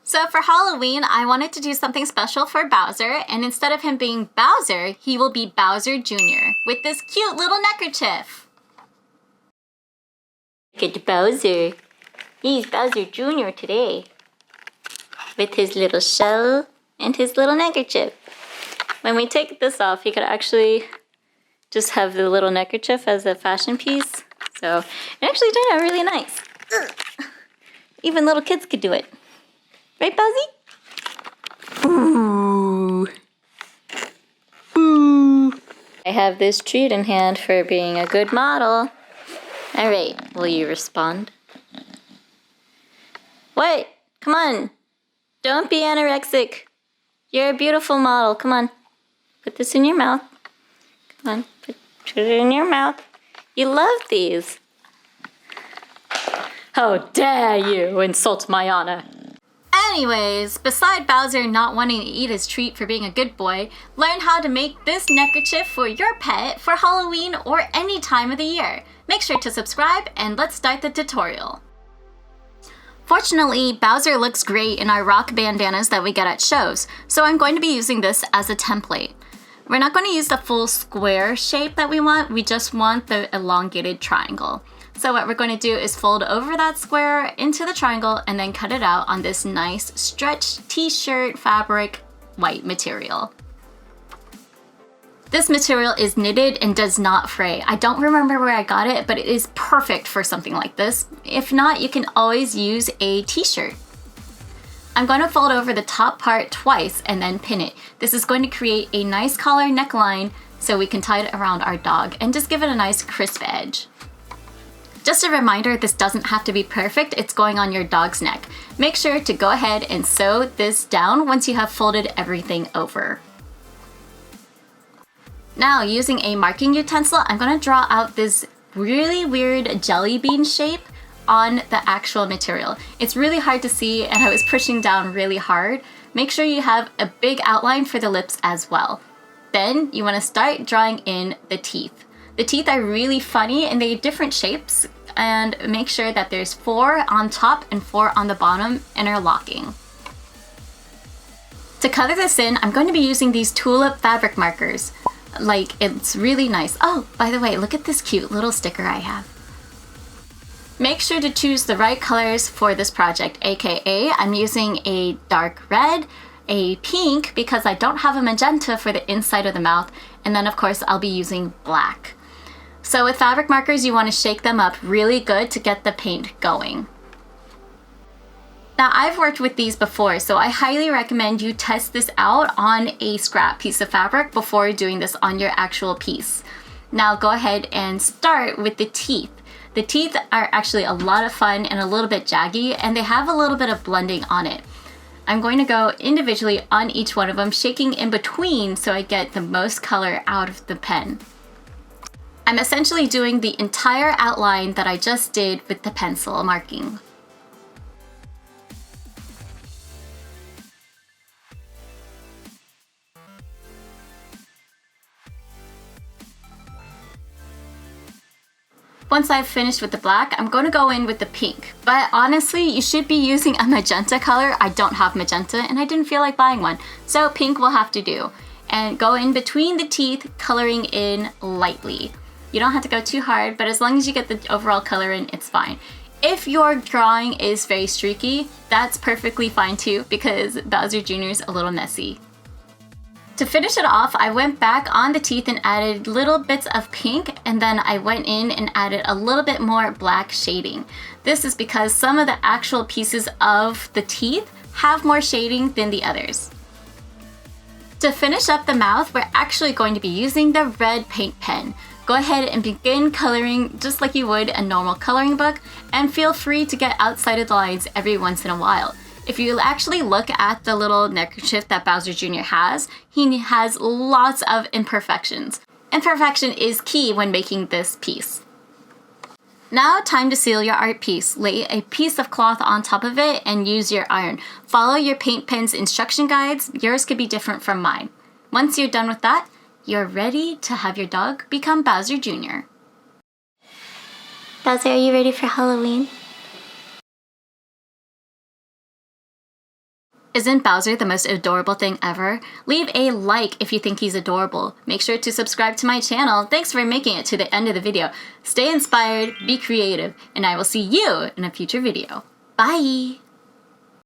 So for Halloween, I wanted to do something special for Bowser, and instead of him being Bowser, he will be Bowser Junior with this cute little neckerchief. Look at Bowser. He's Bowser Junior today, with his little shell and his little neckerchief. When we take this off, you could actually just have the little neckerchief as a fashion piece. So it actually turned out really nice. Even little kids could do it. Right, Bowsy? Ooh. Ooh. I have this treat in hand for being a good model. All right, will you respond? What? Come on. Don't be anorexic. You're a beautiful model. Come on. Put this in your mouth. Come on. Put it in your mouth. You love these. How dare you insult my honor? Anyways, beside Bowser not wanting to eat his treat for being a good boy, learn how to make this neckerchief for your pet for Halloween or any time of the year. Make sure to subscribe and let's start the tutorial. Fortunately, Bowser looks great in our rock bandanas that we get at shows, so I'm going to be using this as a template. We're not going to use the full square shape that we just want the elongated triangle. So what we're going to do is fold over that square into the triangle and then cut it out on this nice stretch t-shirt fabric white material. This material is knitted and does not fray. I don't remember where I got it, but it is perfect for something like this. If not, you can always use a t-shirt. I'm going to fold over the top part twice and then pin it. This is going to create a nice collar neckline so we can tie it around our dog and just give it a nice crisp edge. Just a reminder, this doesn't have to be perfect, it's going on your dog's neck. Make sure to go ahead and sew this down once you have folded everything over. Now, using a marking utensil, I'm going to draw out this really weird jelly bean shape on the actual material. It's really hard to see and I was pushing down really hard. Make sure you have a big outline for the lips as well. Then you want to start drawing in the teeth. The teeth are really funny and they have different shapes, and make sure that there's 4 on top and 4 on the bottom interlocking. To color this in, I'm going to be using these tulip fabric markers. Like, it's really nice. Oh, by the way, look at this cute little sticker I have. Make sure to choose the right colors for this project, aka I'm using a dark red, a pink because I don't have a magenta for the inside of the mouth, and then of course I'll be using black. So with fabric markers, you want to shake them up really good to get the paint going. Now I've worked with these before, so I highly recommend you test this out on a scrap piece of fabric before doing this on your actual piece. Now go ahead and start with the teeth. The teeth are actually a lot of fun and a little bit jaggy, and they have a little bit of blending on it. I'm going to go individually on each one of them, shaking in between so I get the most color out of the pen. I'm essentially doing the entire outline that I just did with the pencil marking. Once I've finished with the black, I'm going to go in with the pink. But honestly, you should be using a magenta color. I don't have magenta and I didn't feel like buying one, so pink will have to do. And go in between the teeth, coloring in lightly. You don't have to go too hard, but as long as you get the overall color in, it's fine. If your drawing is very streaky, that's perfectly fine too, because Bowser Jr. is a little messy. To finish it off, I went back on the teeth and added little bits of pink, and then I went in and added a little bit more black shading. This is because some of the actual pieces of the teeth have more shading than the others. To finish up the mouth, we're actually going to be using the red paint pen. Go ahead and begin coloring just like you would a normal coloring book, and feel free to get outside of the lines every once in a while. If you actually look at the little neckerchief that Bowser Jr. has, he has lots of imperfections. Imperfection is key when making this piece. Now time to seal your art piece. Lay a piece of cloth on top of it and use your iron. Follow your paint pen's instruction guides. Yours could be different from mine. Once you're done with that, you're ready to have your dog become Bowser Jr. Bowser, are you ready for Halloween? Isn't Bowser the most adorable thing ever? Leave a like if you think he's adorable. Make sure to subscribe to my channel. Thanks for making it to the end of the video. Stay inspired, be creative, and I will see you in a future video. Bye!